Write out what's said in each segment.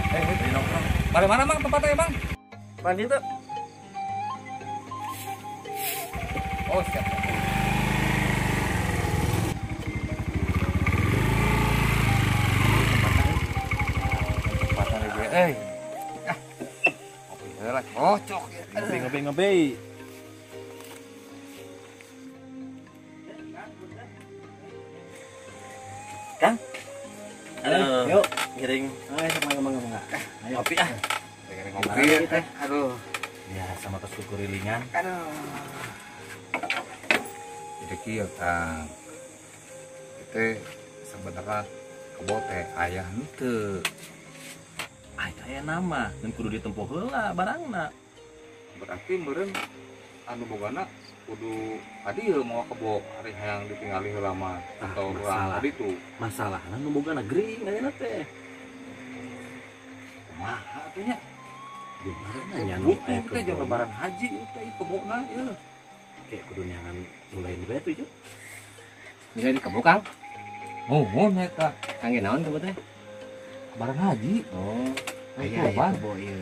Di nongkrong. Dari mana Bang tempatnya Bang? Mandi tuh. Oh siap. Tempatan ibu. Kopi heula cocok ya. Ngopi. Kang. Yuk, giring. Ayo mangga. Ayo kopi ah. Pengen ngopi teh. Aduh. Ya sama kesyukur rilingan. Aduh. Jadi kieu Kang. Kita sebenarnya kebo teh aya henteu. Aya nama dan kudu ditempuh heula barangna. Berarti meureun anu bogana kudu hadieu mau kebo ari hayang ditinggali heula mah atau urang tadi tuh. Masalahna nu bogana gering ayeuna teh. Kumaha atuh nya? Gimana nya nu Butuh teh jeung lebaran haji teh kebona ieu. Kayak kudu nyangan mulai di batu itu. Bisa di kebo Kang? Nuhun eta. Kangge naon kebo teh? Lebaran haji. Oh, aya Apaan? kebo ieu.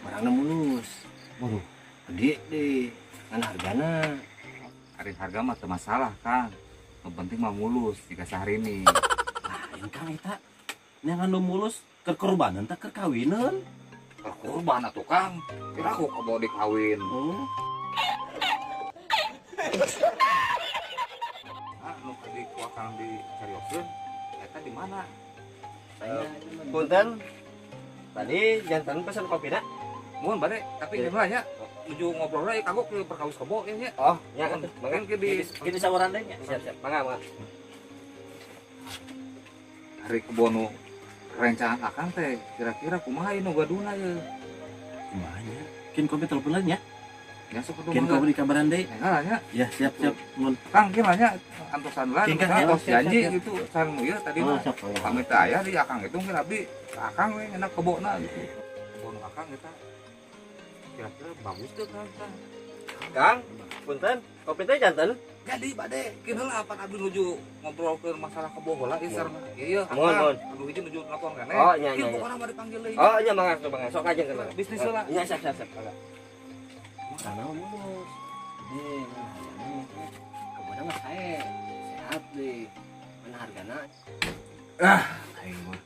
Barangna mulus. Waduh, Gede deh. Kan hargana. ari harga mah teu masalah Kang. Yang penting mah mulus jika sehari ini. Lain Kang eta. Nyangan nu mulus keur korbanan teh keur kawineun. Kurban atuh Kang. Kira aku kebo dikawin. Oh. Nu tadi ku Kang dicarioskeun eta di mana? Punten. Tadi jantan pesan kopi nak? Mun bade, tapi gimana nya? Nuju ngobrol we kagok ke perkawis kebo ya nya. Oh, ya Mun, atuh. makan ke di Kita sawaran deh nya. Siap. Mangga. hari kebo nu rencangan Akang teh kira-kira kumaha ieu nu gaduna ye. Kumaha nya? Kin kopi telepon lain nya. Ya sok kudu Kin mangga. kopi di kabaran deui. Enggak nya. Ya siap. Mun Kang gimana nya? Antosan lah, King, Kang, tos siap, janji siap. gitu. San ieu tadi oh, mah. siap. Pamit teh aya di Akang itu mungkin abdi Akang we enak kebona gitu. Kebon Akang eta kira-kira bagus tuh Kang. Kang, punten. Kopi teh jantan. Jadi bade, kira lah apa abdi nuju ngobrol ke masalah kebo heula ieu sareng. Iya, Mohon. Akang. Aduh hiji nuju nelpon kan. Oh, nya. Pokona mah dipanggil deui. Oh, nya mangga. Sok aja kenal. Bisnis heula. Iya, siap. Mangga. Sana mulus. Kebona mah sae. Sehat deh. Mana hargana? Aing mah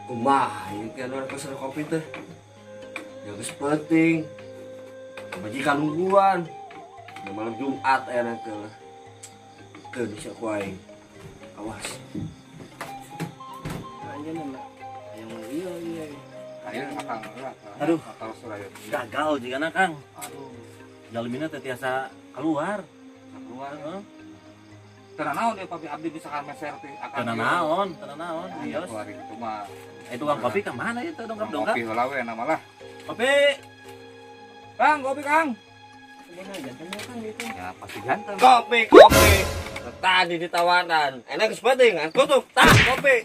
Kumaha ieu ke anu pesan kopi teh? Ya geus penting. Majikan nungguan. Di malam Jumat enak teh. Teu bisa ku aing. Awas. Anjeun mah. Aya mah iya. aya Akang heula. Aduh. Atau suraya. Gagal jigana Kang. Aduh, Jalemina teh tiasa keluar. keluar. Heeh. Karena naon ya Papi abdi bisa meser teh Akang. Teu naon. Iya, Yos. keluar itu mah. Tukang kopi ka mana ya teh dongkap-dongkap? Kopi heula we nama lah. Kopi. Kang, kopi Kang. Kebona jantan Kang gitu. Ya pasti ganteng. Kopi. Tadi ditawaran. Enak geus penting. Tutup. Tah, kopi.